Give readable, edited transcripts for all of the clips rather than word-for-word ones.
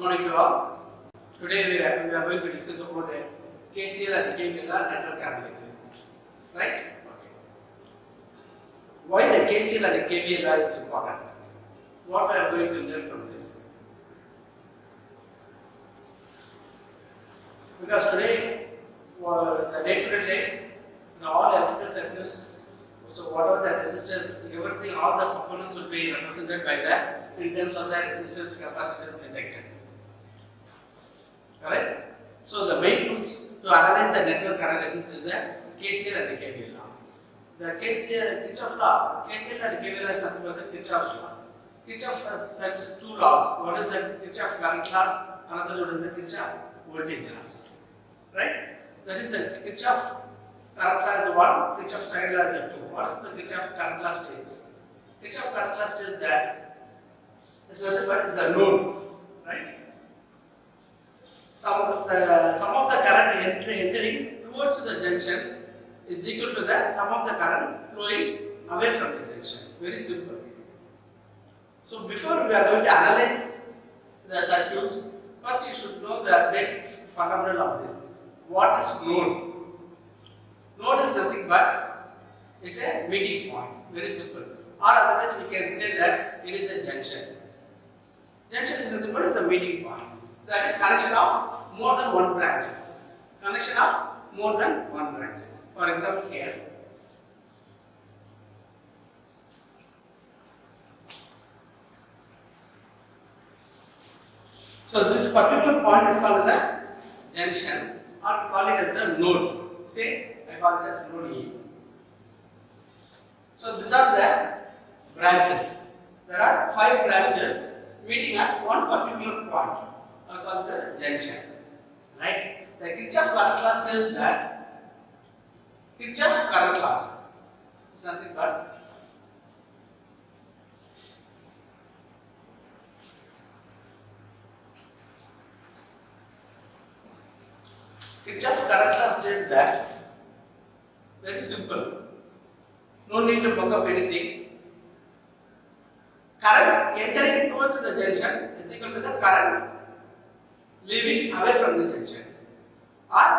morning to all. Today we are going to discuss about KCL and KVL network analysis. Right? Okay. Why the KCL and KVL is important? What we are going to learn from this? Because today, for the day-to-day life, in all electrical circuits, so whatever the resistors, everything, all the components will be represented by that in terms of the resistance, capacitance, inductance. Correct? So the main tools to analyze the network analysis is the KCL and KVL law. The KCL, Kirchhoff law, KCL and KVL is nothing but the Kirchhoff's law. Kirchhoff has two laws. One is the Kirchhoff current laws, another one is the Kirchhoff voltage laws. Right? That is the Kirchhoff current law is 1, Kirchhoff second law is 2. What is the Kirchhoff current law states? Kirchhoff current law states that this is a node, right? Some of the current entering towards the junction is equal to the sum of the current flowing away from the junction. Very simple. So before we are going to analyze the circuits, first you should know the basic fundamental of this. What is node? Node is nothing but it's a meeting point. Very simple. Or otherwise we can say that it is the junction. Junction is nothing but it's a meeting point. That is connection of more than one branches. Connection of more than one branches. For example, here. So this particular point is called the junction, or call it as the node. Say I call it as node E. So these are the branches. There are 5 branches meeting at one particular point. Called the junction, right? The Kirchhoff current law says that Kirchhoff current law is nothing but Kirchhoff current law says that very simple. No need to look up anything. Current entering towards the junction is equal to the current leaving away from the junction, or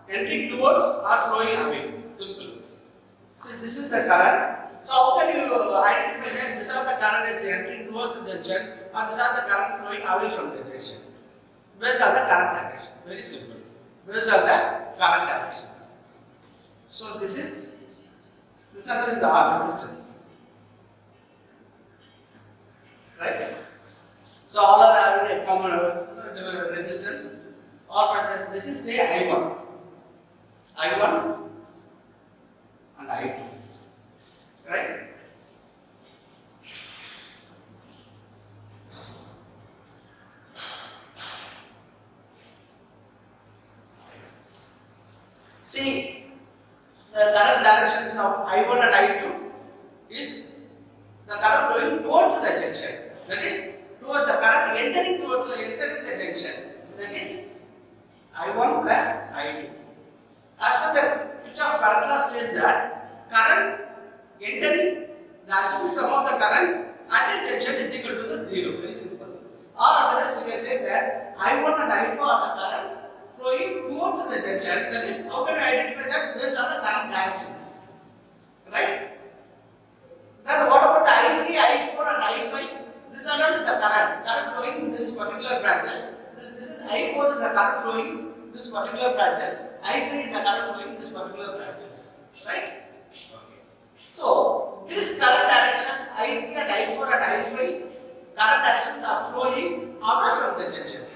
entering towards or flowing away. Simple. So this is the current. So how can you identify that these are the current is entering towards the junction, or these are the current flowing away from the junction? Based on the current direction. Very simple. Based on the current directions. So this other is R resistance. Right? So all are having a common resistance. Or this is say I1 and I2. Right? See, the current directions of I1 and I2 is the current flowing towards the junction. That is, towards the current entering the junction. That is I1 plus I2. As per the Kirchhoff current law states that current entering the ultimate sum of the current at a junction is equal to the 0. Very simple. Or otherwise we can say that I1 and I2 are the current flowing towards the junction. That is, how can we identify that? Based on the current directions. Right? Then what about the I3, I4 and I5? This is not the current flowing in this particular branches. This is I4 is the current flowing in this particular branches. I5 is the current flowing in this particular branches. Right? Okay. So these current directions I3 and I4 and I5 current directions are flowing away from the junctions.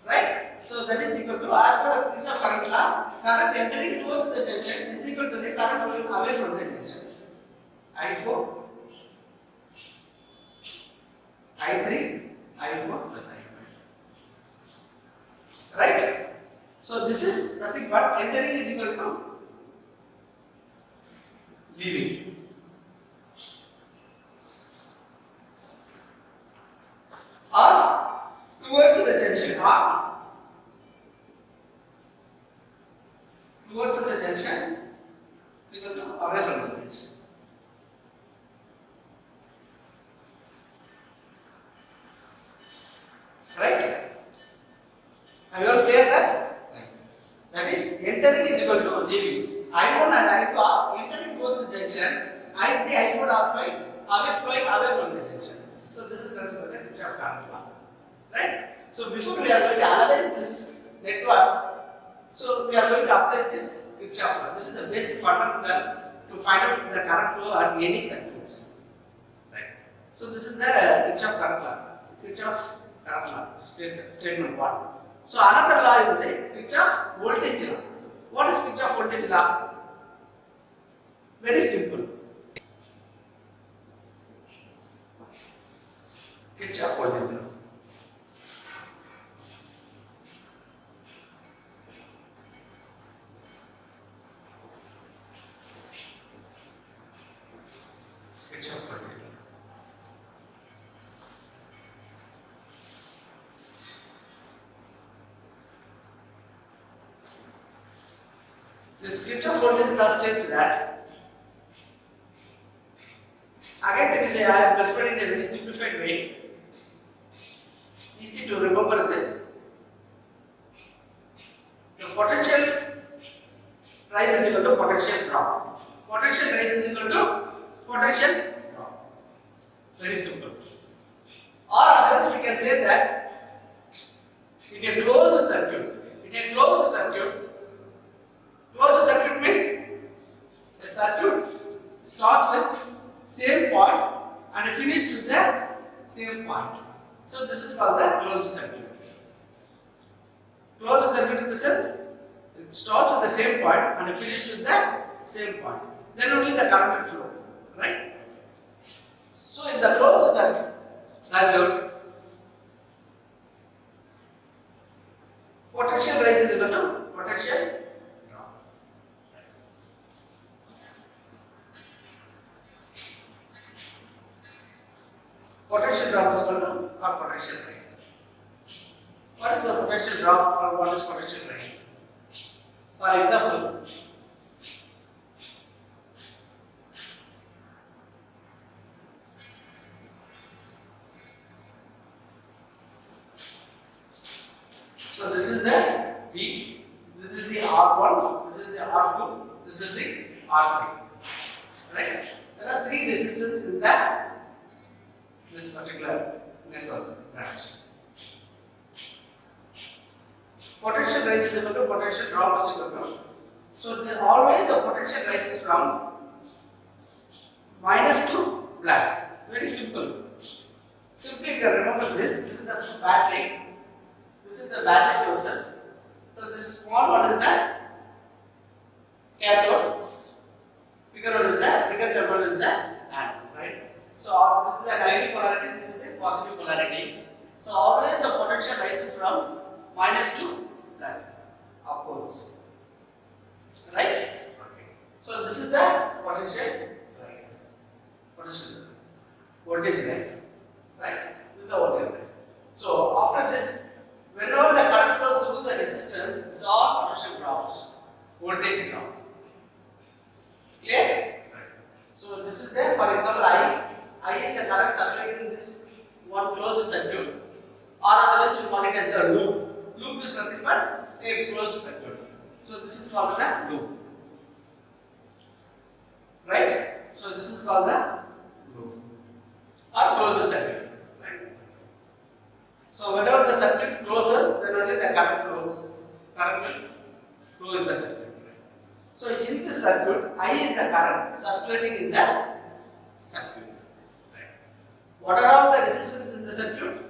Right? So that is equal to, as per the Kirchhoff current law, current entering towards the junction is equal to the current flowing away from the junction. I4, I3, I4 plus I5. Right? So this is nothing but entering is equal to leaving. Or towards the junction, or towards the junction is equal to away from the junction. Right? Have you all clear that? Right. That is entering is equal to leaving. I1 and I2 are entering towards the junction. I3, I4 are flowing away from the junction. So this is nothing but the Kirchhoff current law. Right? So before we are going to analyze this network, so we are going to apply this Kirchhoff law. This is the basic fundamental to find out the current flow at any circuits. Right? So this is the Kirchhoff current law. Kirchhoff current law, statement 1. So another law is the Kirchhoff voltage law. What is Kirchhoff voltage law? Very simple. Kirchhoff voltage law. Kirchhoff voltage law. This Kirchhoff voltage law states that, again it is I have explained in a very simplified way, easy to remember this. The potential rise is equal to potential drop. Potential rise is equal to potential drop. Very simple. Or otherwise we can say that in a closed circuit, closed circuit means a circuit starts with same point and finishes with the same point. So this is called the closed circuit. Closed circuit in the sense it starts with the same point and finishes with the same point. Then only the current will flow. Right? So in the closed circuit, potential rise is equal to potential drop. Potential drop is equal to or potential rise. What is the potential drop or what is potential rise? For example, so this is the V, this is the R1, this is the R2, this is the R3. Right? There are three resistors in this particular network branch. Potential rise is equal to potential drop is equal to. So always the potential rises from minus to plus. Very simple. Simply you can remember this. This is the battery. This is the battery sources. So this small one is the cathode. Bigger one is the bigger terminal is the anode. Right? So this is the negative polarity. This is the positive polarity. So always the potential rises from minus to plus upwards. Right? Okay. So this is the potential rises. Potential voltage rise. Right? This is the voltage rise. So after this, whenever the current flows through the resistance, it's all potential drops. Voltage drop. Clear? Right. So this is there. For example, I is the current circulating in this one closed circuit. Or otherwise we call it as the loop. Loop is nothing but say closed circuit. So this is called the loop. Right? So this is called the loop or closed circuit. Right? So whenever the circuit closes, then only the current will flow in the circuit. So in this circuit, I is the current circulating in the circuit. Right? What are all the resistance in the circuit?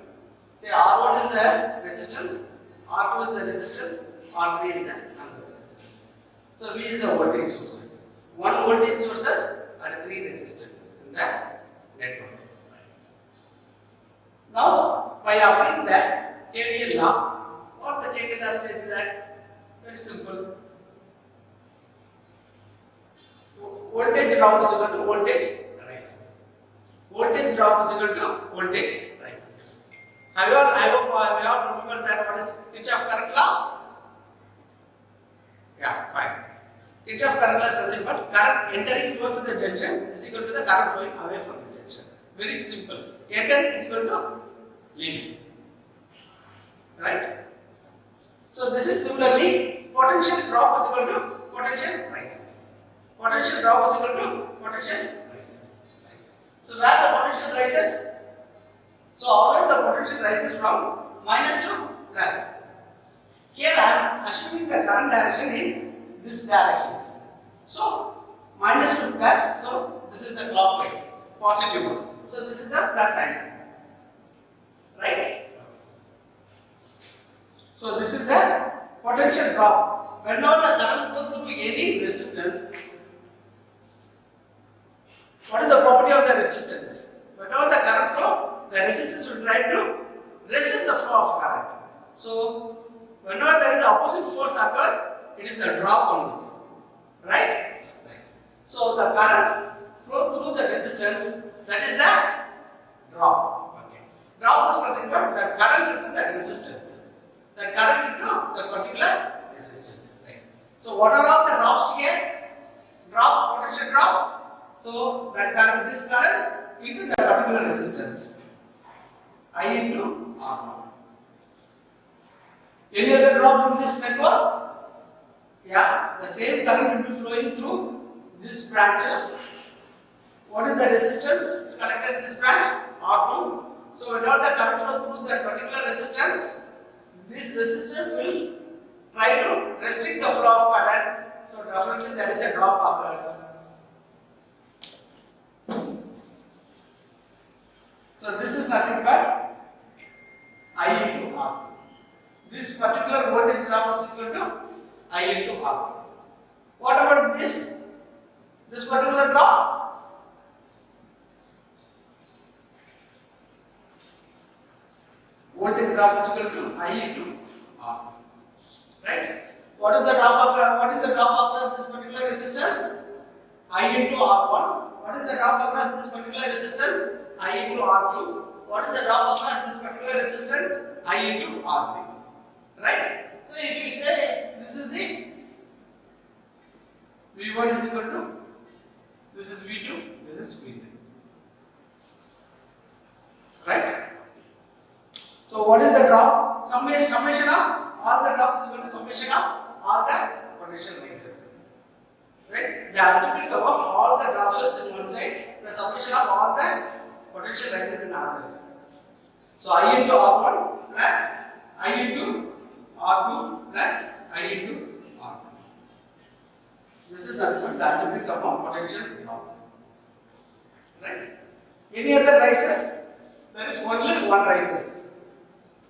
Say R1 is the resistance, R2 is the resistance, R3 is the another resistance. So V is the voltage sources. One voltage sources and three resistance in the network. Now, by applying the KVL law, what the KVL law states that very simple. Voltage drop is equal to voltage rise. Voltage drop is equal to voltage rise. I hope we all remember that what is Kirchhoff current law? Yeah, fine. Kirchhoff current law is nothing but current entering towards the junction is equal to the current flowing away from the junction. Very simple. Entering is equal to leaving. Right? So this is similarly potential drop is equal to potential rises. Potential drop is equal to potential rises. Right. So where the potential rises? So always the potential rises from minus to plus. Here I am assuming the current direction in this directions. So minus to plus. So this is the clockwise, positive one. So this is the plus sign, right? So this is the potential drop. Whenever the current goes through any resistance, what is the property of the resistance? Whenever the current flow, the resistance will try to resist the flow of current. So whenever there is opposite force occurs, it is the drop only, right? So the current flow through the resistance, that is the drop. Okay. Drop is nothing but the current into the resistance. The current into the particular resistance. Right. So what are all the drops here? Drop, potential drop. So the current, this current into the particular resistance. I into R0. Any other drop in this network? Yeah, the same current will be flowing through these branches. What is the resistance? It's connected in this branch R2. So whenever the current flows through that particular resistance, this resistance will try to restrict the flow of current. So definitely there is a drop occurs. So this is nothing but I into R. This particular voltage drop is equal to I into R. What about this? This particular drop? Voltage drop is equal to I into R. Right? What is the drop across this particular resistance? I into R1. What is the drop across this particular resistance? I into R2. What is the drop across this particular resistance? I into R3. Right? So if you say this is the V1 is equal to, this is V2, this is V3. Right? So what is the drop? Summation of all the drops is equal to summation of all the potential rises. Right? The algebraic sum of all the drops in one side, the summation of all the potential rises in another side. So I into R1 plus I into R2 plus I into R2. This is the algebraic sum of potential drops. Right? Any other rises? There is only one rises.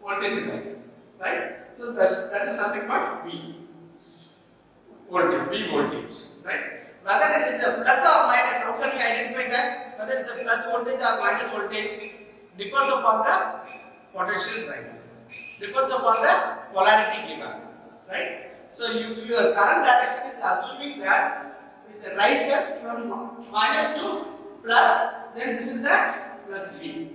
Voltage rise. Right? So that is nothing but V voltage. V voltage. Right? Whether it is the plus or minus, how can we identify that? Whether it is the plus voltage or minus voltage depends upon the potential rises. Depends upon the polarity given. Right? So if your current direction is assuming that it rises from minus to plus, then this is the plus V.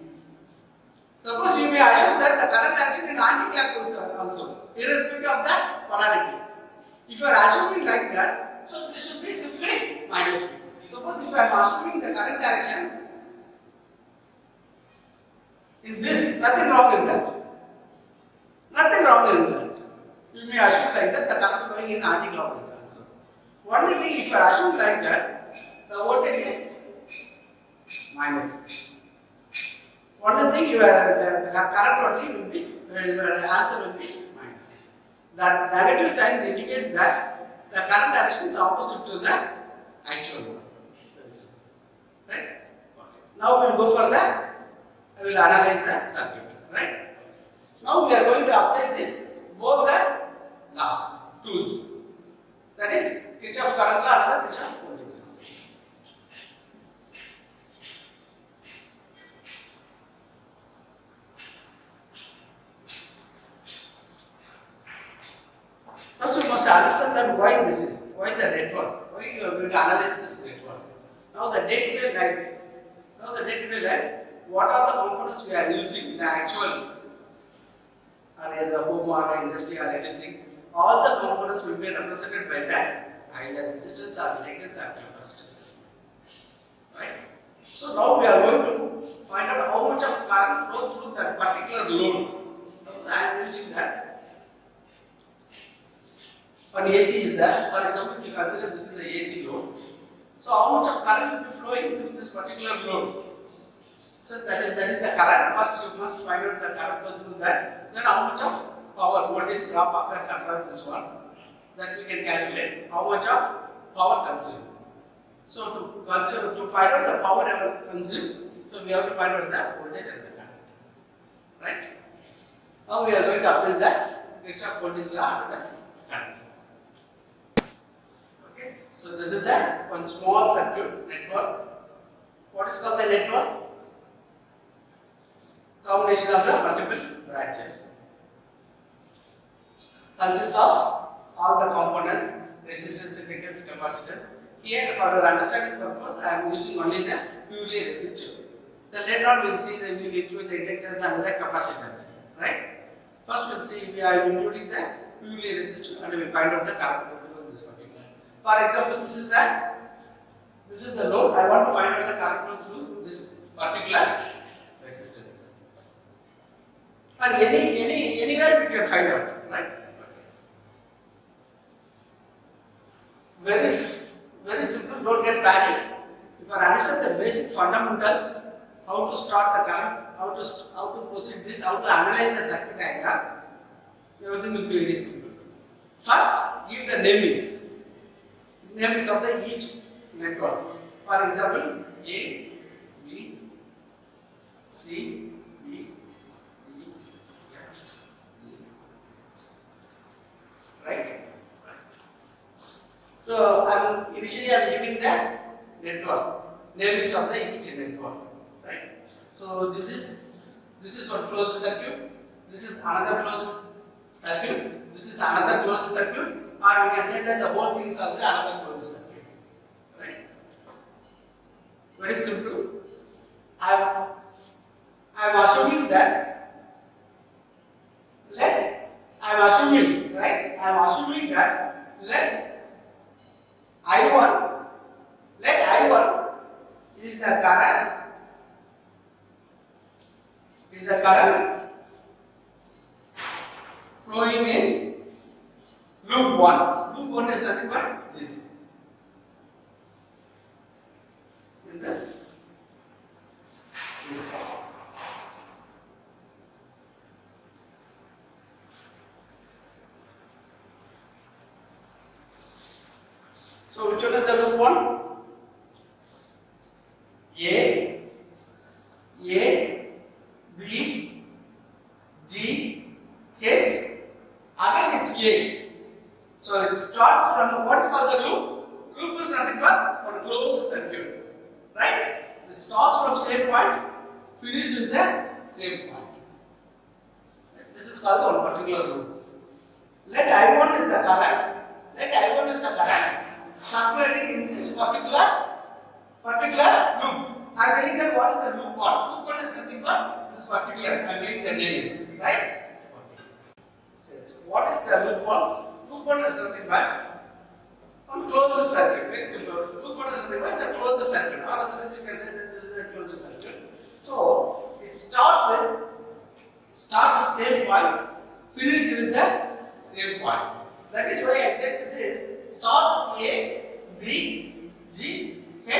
Suppose you may assume that the current direction is anti-clockwise also, irrespective of the polarity. If you are assuming like that, so this should be simply minus V. Suppose if I am assuming the current direction in this, nothing wrong in that. Nothing wrong in that. You may assume like that the current flowing in anti-clockwise also. Only thing, if you are assuming like that, the voltage is minus V. Only thing, the current only will be, your answer will be minus. The negative sign indicates that the current direction is opposite to the actual one. Right? Okay. Now we will go for I will analyze the circuit. Right? Now we are going to apply this, both the laws, tools. That is Kirchhoff's current law and the Kirchhoff's voltage laws. First, you must understand that why this is, why the network, why you are going to analyze this network. Now the day-to-day life, what are the components we are using in the actual, or in the home or industry or anything? All the components will be represented by that either resistance or reactance or capacitance. Right? So now we are going to find out how much of current flows through that particular load. Suppose I am using that One AC is there. For example, if you consider this is the AC load. So how much of current will be flowing through this particular load? So that is the current. First you must find out the current flow through that. Then how much of power voltage drop occurs across this one. That we can calculate how much of power consumed. So to find out the power ever consumed, so we have to find out the voltage and the current. Right? Now we are going to apply the Kirchhoff voltage law and the current. Okay. So this is the one small circuit network. What is called the network? Combination of the multiple branches. Consists of all the components, resistance, inductance, capacitance. Here, for our understanding purpose, I am using only the purely resistive. Then later on, we will see that we will include the inductance and the capacitance. Right? First, we will see we are including the purely resistive, and we will find out the current flow through this particular. For example, this is the load. I want to find out the current flow through this particular resistance. And anywhere we can find out, right? Very simple, don't get panicked. If you understand the basic fundamentals, how to start the current, how to proceed this, how to analyze the circuit diagram, everything will be very simple. First, give the namings of the each network. For example, A, B, C, D, E, F, G. Right? So initially I am giving the network, namings of the each network, right? So this is one closed circuit, this is another closed circuit, this is another closed circuit, or we can say that the whole thing is also another closed circuit, right? Very simple. I am assuming that let I1 is the current flowing in loop 1. Loop 1 is nothing but this. In the so which one is the loop 1? A, B, G, H. Again it's A. So it starts from what is called the loop. Loop is nothing but one closed circuit. Right? It starts from same point, finishes with the same point. This is called one particular loop. Let I1 is the current. Circulating in this particular loop. I am telling that what is the loop 1? Loop 1 is nothing but this particular. I am giving the names, right? Says what is the loop 1? Loop 1 is nothing but one closed circuit. Very simple. Loop 1 is nothing but a closed circuit. All of the rest you can say that this is a closed circuit. So it starts with same point, finished with the same point. That is why I said this is starts with A, B, G, H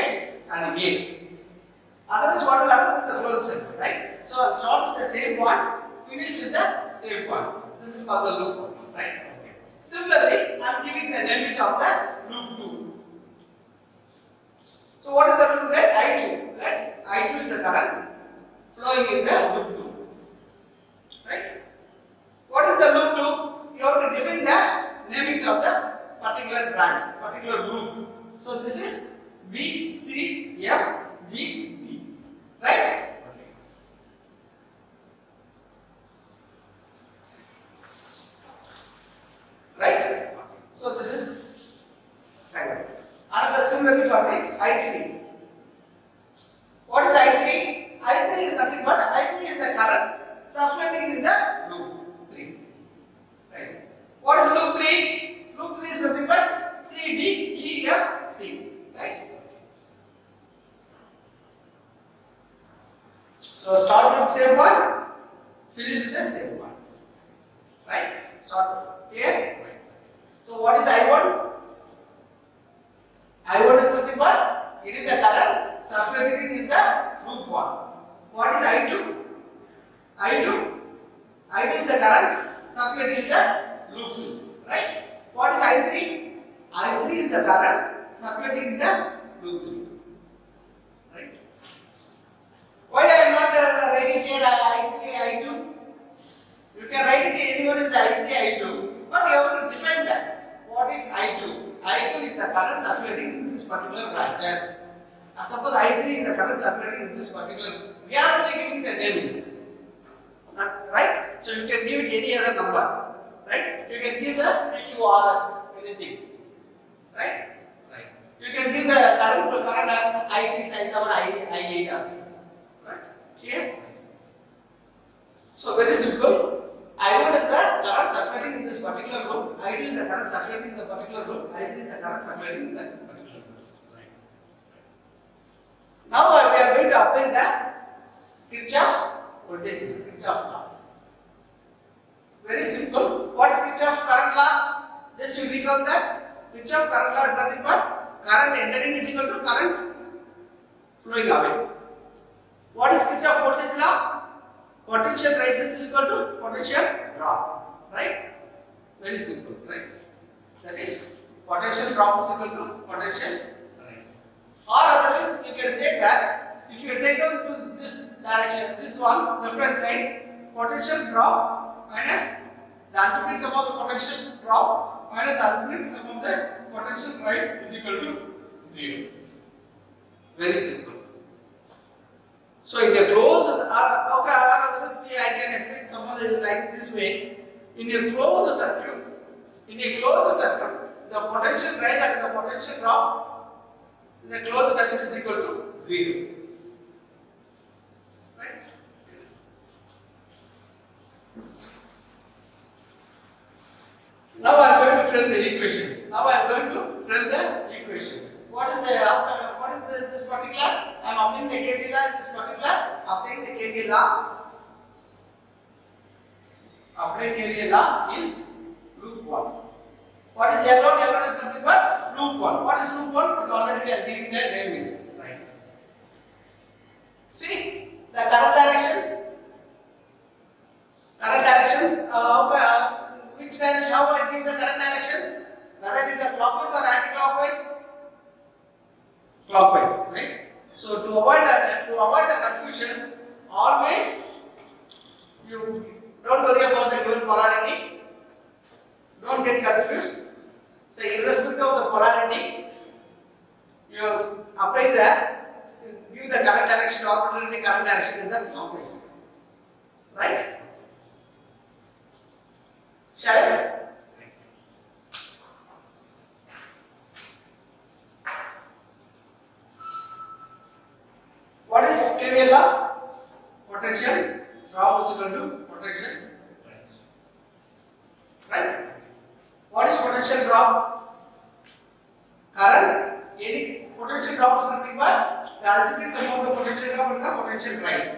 and A. Otherwise what will happen is the closed circuit, right? So I'll start with the same point, finish with the same point. This is called the loop 1, right? Okay. Similarly, I am giving the names of the loop 2. So what is the loop? Let I2. Let I2 is the current flowing in the loop 2. Right? What is the loop 2? You have to define the namings of the particular branch, particular loop. So this is B, C, F, G, B. Right? Okay. Right? So this is second. Another similarly for the I3. What is I3? I3 is nothing but I3 is the current circulating in the loop 3. Right? What is loop 3? Loop 3 is nothing but C, D, E, F, C. Right? So start with same one, finish with the same one. Right? Start here. Right. So what is I1? I1 is nothing but it is the current circulating in the loop 1. What is I2? I2 is the current circulating in the loop 2. Right? What is I3? I3 is the current circulating in the loop 3. Right? Why I am not writing here I3, I2? You can write it anyone is I3, I2, but you have to define that. What is I2? I2 is the current circulating in this particular branches. Suppose I3 is the current circulating in this particular. We are only giving the names, right? So you can give it any other number, right? You can give the PQRS, anything, right? Right. You can give the current I6, I7, I8 also, right? Clear? So very simple. I1 is the current circulating in this particular loop. I2 is the current circulating in the particular loop. I3 is the current circulating in the particular loop. Right. Now we are going to apply the Kirchhoff voltage, Kirchhoff law. Very simple. What is Kirchhoff current law? Just you recall that Kirchhoff current law is nothing but current entering is equal to current flowing away. What is Kirchhoff voltage law? Potential rises is equal to potential drop, right? Very simple, right? That is potential drop is equal to potential rise. Or otherwise, you can say that if you take out to this direction, this one, left hand side, potential drop minus the algebraic sum of the potential drop minus the algebraic sum of the potential rise is equal to 0. Very simple. So in a closed, I can explain something like this way. In a closed circuit, the potential rise and the potential drop in the closed circuit is equal to 0. Right? Now I am going to frame the equations. What is this particular? I am applying the KVL law in this particular. Applying the KVL law in loop 1. What is yellow? Yellow is nothing but loop 1. What is loop 1? It's already we are giving the names. Right. See the current directions. Which direction? How I give the current directions? Whether it is a clockwise or anti-clockwise? Clockwise, right? So to avoid the confusions, always you don't worry about the given polarity. Don't get confused. So irrespective of the polarity, you give the current direction, arbitrary current direction in the clockwise, right? Shall I? What is KVL law? Potential drop is equal to potential rise. Right? What is potential drop? Current. Any potential drop is nothing but the algebraic sum of the potential drop and the potential rise.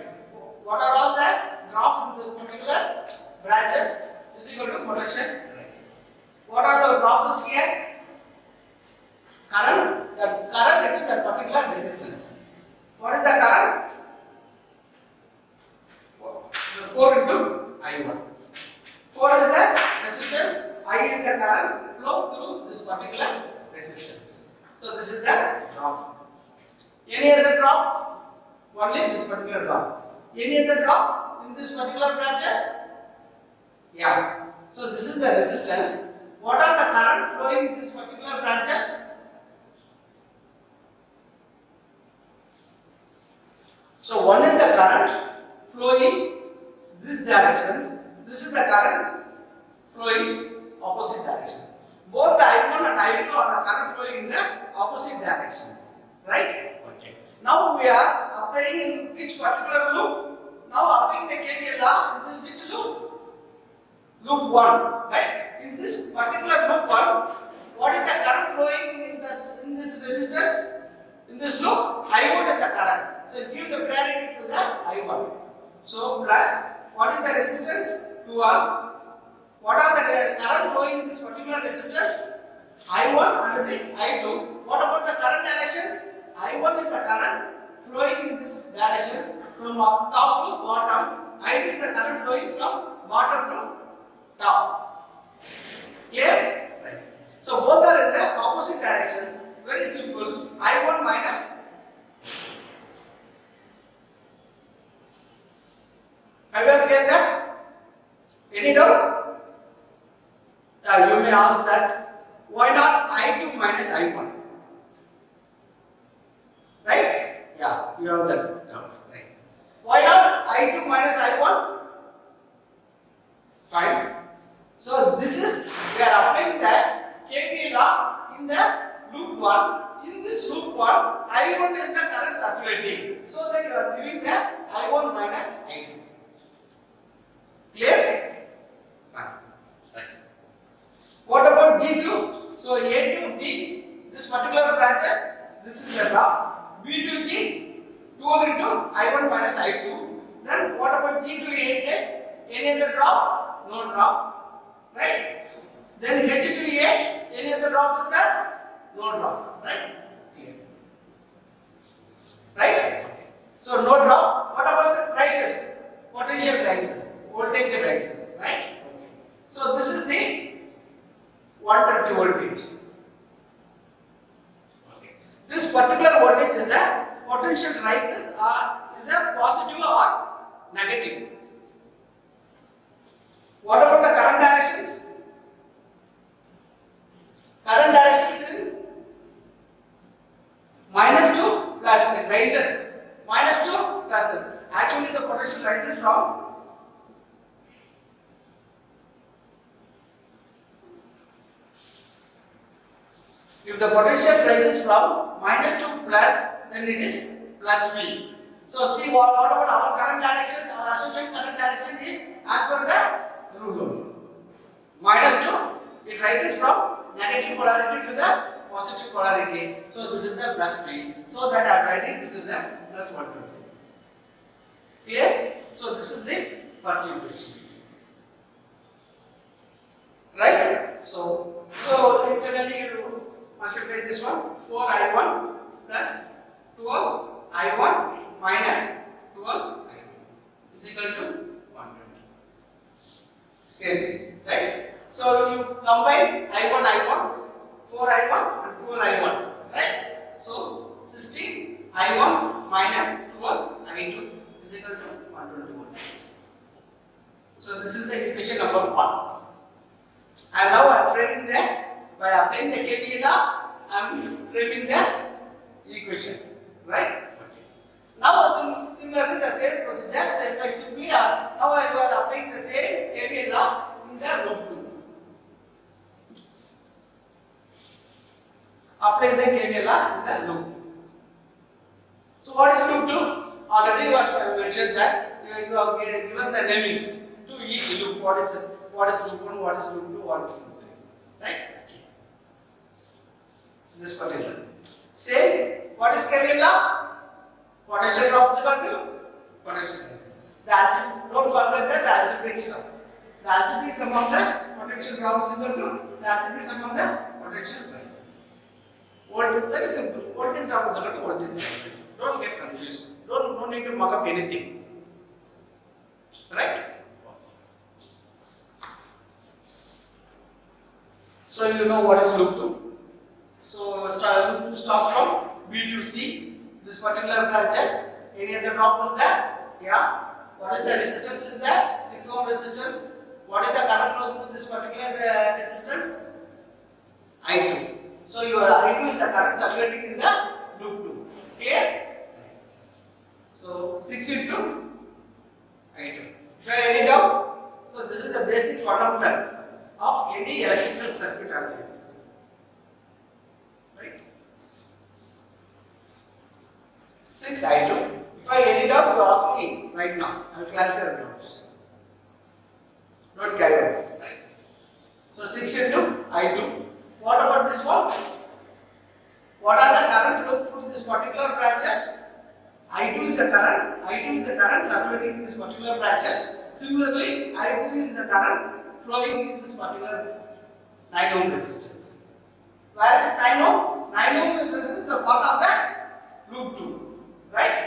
What are all the drops in this particular branches is equal to potential rise. What are the drops here? Current. The current into that particular resistance. What is the current? 4 into I1. 4 is the resistance, I is the current flow through this particular resistance. So this is the drop. Any other drop? Only this particular drop. Any other drop in this particular branches? Yeah. So this is the resistance. What are the current flowing in this particular branches? So one is the current flowing this directions. This is the current flowing opposite directions. Both the I1 and I2 are the current flowing in the opposite directions. Right? Okay. Now we are applying in which particular loop? Now applying the KVL law in which loop? Loop 1. Right? In this particular loop 1, what is the current flowing in this resistance? In this loop, I1 is the current. So give the priority to the I1. So plus, what is the resistance? 2R what are the current flowing in this particular resistance? I1 and the I2. What about the current directions? I1 is the current flowing in this directions from top to bottom. I2 is the current flowing from bottom to top. Clear? Right. So both are in the opposite directions. Very simple. I1 minus have you cleared that? Any doubt? You may ask that why not I2 minus I1? Right? Yeah, you have that doubt. Right. Why not I2 minus I1? Fine. So this is we are applying the KVL law in the loop 1. In this loop 1, I1 is the current circulating. So then you are giving the I1 minus I2. Clear? Fine. Right. What about G2? So A to D, this particular branches, this is the law. B to G, 12 into I1 minus I2. Then what about G to A H? Any other drop? No drop. Right? Then H to A, any other drop is there? No drop. Right? Clear. Right? Okay. So no drop. What about the rises? Potential rises. Voltage rises. Right? Okay. So this is the 120 voltage. Okay. This particular voltage is the potential rises is a positive or negative. What about the current directions? Current directions is minus to plus, it rises. Minus to pluses. Actually the potential rises from if the potential rises from minus to plus, then it is plus V. So see what about our current directions? Our assumption current direction is as per the rule. Minus 2, it rises from negative polarity to the positive polarity. So this is the plus V. So that I am writing this is the plus 120. Clear? So this is the first equation. Right? So internally you multiply this one, 4I1 plus 12I1 minus 12I2 is equal to 120. Same thing, right? So you combine I1, 4I1 and 12I1, right? So 16I1 minus 12I2 is equal to 121. So this is the equation number 1. And now I am framing the by applying the KVL law, I am framing the equation, right? Okay. Now similarly the same procedure, step by step we are now I am applying the same KVL law in the loop 2. Apply the KVL law in the loop. So what is loop 2? Already you have mentioned that you have given the namings to each loop. What is loop 1? What is loop 2? What is loop 3? Right? This particular. Same. What is KVL law? Potential drop is equal to potential rise. Don't forget that the algebraic sum. The algebraic sum of the potential drop is equal to the algebraic sum of the potential rises. Very simple. Voltage drop is equal to voltage rises. Don't get confused. No need to mark up anything. Right? So you know what is loop 2. So loop 2 starts from B to C. This particular branches. Any other drop is there? Yeah. What is the resistance is there? 6 ohm resistance. What is the current flow through this particular resistance? I2. So your I2 is the current circulating in the loop 2. Clear? So 6 into I2. If you have any doubt, so this is the basic fundamental of any electrical circuit analysis. Right? 6 I2. If I any doubt, you ask me right now. I will clarify your doubts. Don't carry on. Right? So 6 into I2. What about this one? What are the current flow through this particular branches? I2 is the current circulating in this particular branches. Similarly, I3 is the current flowing in this particular 9 ohm resistance. Whereas 9 ohm resistance is the part of the loop 2, right?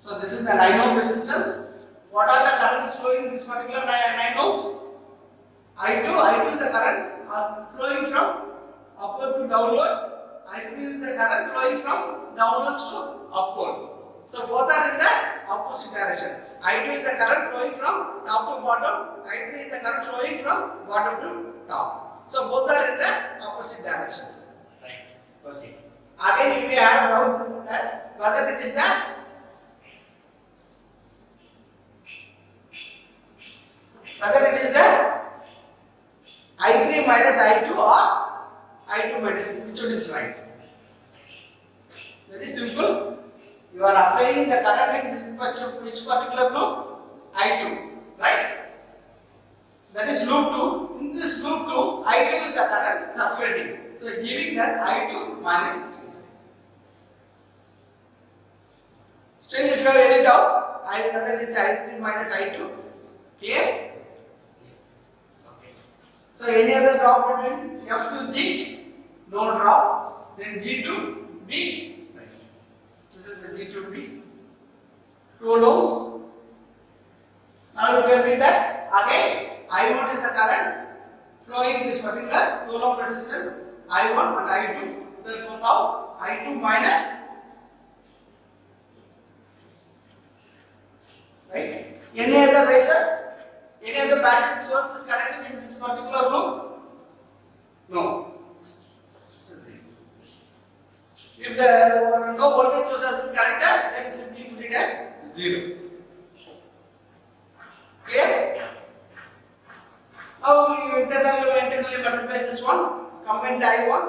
So this is the 9 ohm resistance. What are the current is flowing in this particular 9 ohms? I2 is the current flowing from upward to downwards. I3 is the current flowing from downwards to upward. So both are in the opposite direction. I2 is the current flowing from top to bottom. I3 is the current flowing from bottom to top. So both are in the opposite directions. Right. Okay. Again, if we have doubt that whether it is the I3 minus I2 or I2 minus, which one is right? Very simple. You are applying the current in which particular loop? I2, right? That is loop 2. In this loop 2, I2 is the current circulating. So giving that I2 minus I3. Still, if you have any doubt, that is I3 minus I2. Clear? So any other drop between F to G? No drop. Then G to B. This is the G to B. 2 ohms. Now you tell me that again I1 is the current flowing in this particular 2 ohm resistance. I1 and I2. Therefore now I2 minus, right? Any other races? Any other battery source is connected in this particular loop? No. If the no voltage source has been connected, then simply put it as 0. Clear? Now you internally multiply this one, combine the I1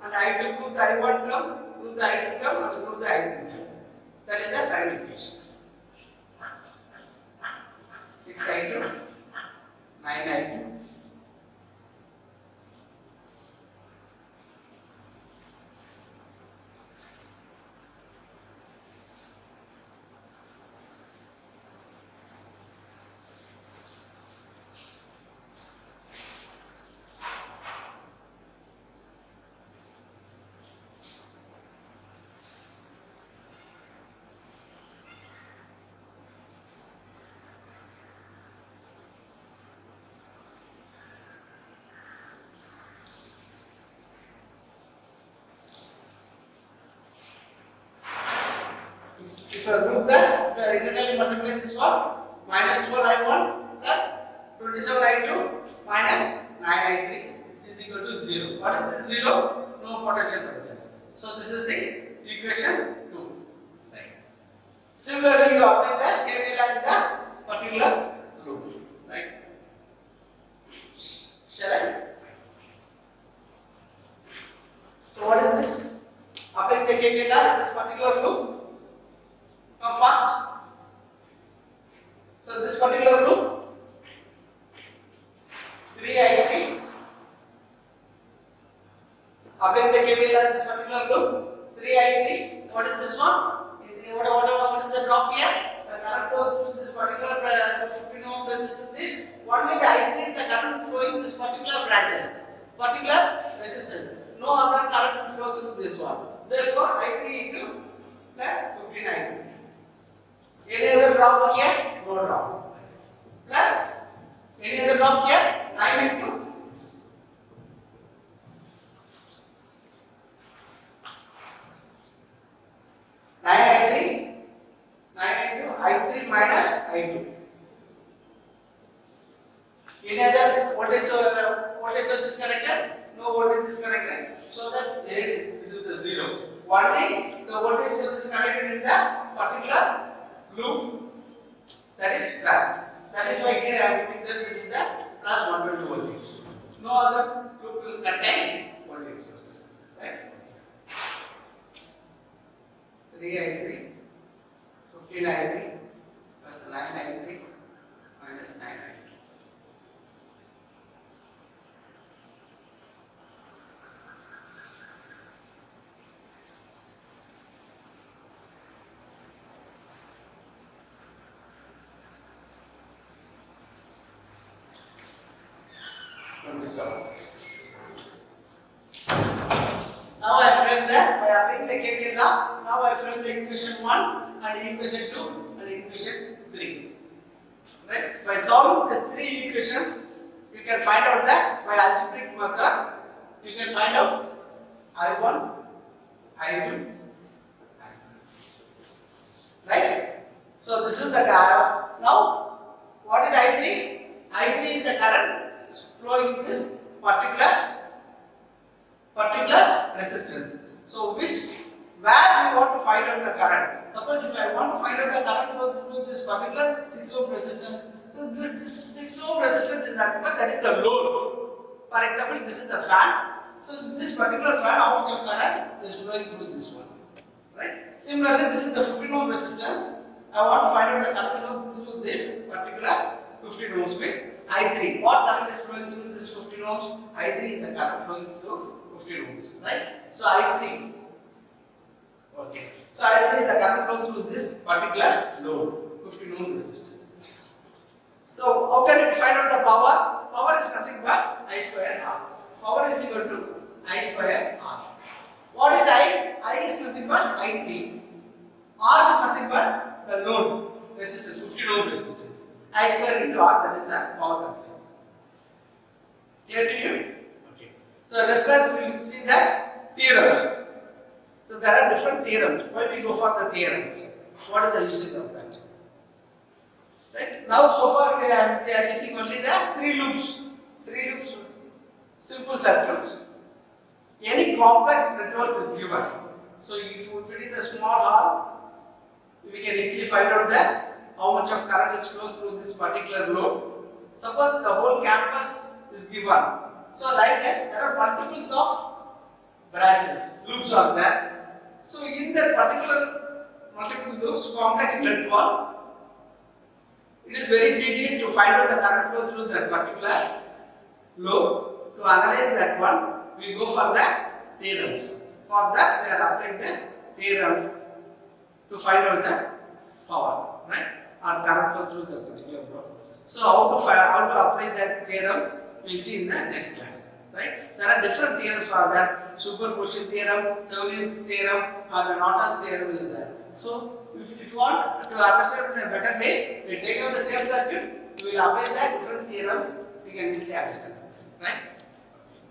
and I2, group the I1 term, group the I2 term, and group the I3 term. That is the sign equation. 6 I2, 9 I2. If you group that, if you internally multiply this one, minus 12 I1 plus 27 I2 minus 9 I3 is equal to 0. What is this 0? No potential rises. So this is the equation 2. Right. Similarly, you apply the KVL at the particular loop. Right. Shall I? So what is this? Applying the KVL at this particular loop. Come first. So this particular loop, 3I3. Applying the KVL at this particular loop, 3I3. What is this one? What is the drop here? The current flows through this particular 15 ohm resistance. This only the I3 is the current flowing this particular branches, particular resistance. No other current will flow through this one. Therefore, I3 into plus 15 I3. Any other drop here? No drop. Plus any other drop here? 9 into 9 into I3 minus I2. Any other voltage source is connected? No voltage is connected. So that this is the 0. Only the voltage source is connected in the particular loop, that is plus. That is why here I am putting that this is the plus 120 voltage. No other loop will contain voltage sources. Right? 3I3, 15I3 plus 9I3 minus 9I2. So now I frame by applying the KVL law. Now I frame the equation 1 and equation 2 and equation 3. Right? By solving these three equations, you can find out that by algebraic method, you can find out I1, I2, I3. Right? So this is the now what is I3? I3 is the current flowing in this particular resistance. So where we want to find out the current. Suppose if I want to find out the current flow through this particular 6 ohm resistance, so this 6 ohm resistance is that is the load. For example, this is the fan. So this particular fan, how much of current is flowing through this one, right? Similarly, this is the 15 ohm resistance. I want to find out the current flow through this particular 15 ohm space. I3, what current is flowing through this 15 ohms? I3 is the current flowing through 15 ohms, right? So I3, okay. So I3 is the current flow through this particular load, 15 ohm resistance. So how can you find out the power? Power is nothing but I square R. Power is equal to I square R. What is I? I is nothing but I3. R is nothing but the load resistance, 15 ohm resistance. I square into R, that is the power concept. Clear to you? Okay. So discuss, we will see the theorems. So there are different theorems. Why we go for the theorems? What is the usage of that? Right? Now so far we are using only the three loops, simple circuits. Any complex network is given. So if you fit in the small hall, we can easily find out that how much of current is flow through this particular load. Suppose the whole campus is given. So like that, there are multiples of branches, loops are there. So in that particular multiple loops, complex network, it is very tedious to find out the current flow through that particular load. To analyze that one, we go for the theorems. For that, we are applying the theorems to find out the power, right? Or current flow through the particular flow. So how to apply that theorems, we will see in the next class, right? There are different theorems for that. Superposition theorem, Thevenin's theorem, or the Norton's theorem is there. So if you want to understand in a better way, we take out the same circuit, we will apply the different theorems, we can easily understand, right?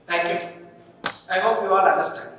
Thank you. I hope you all understand.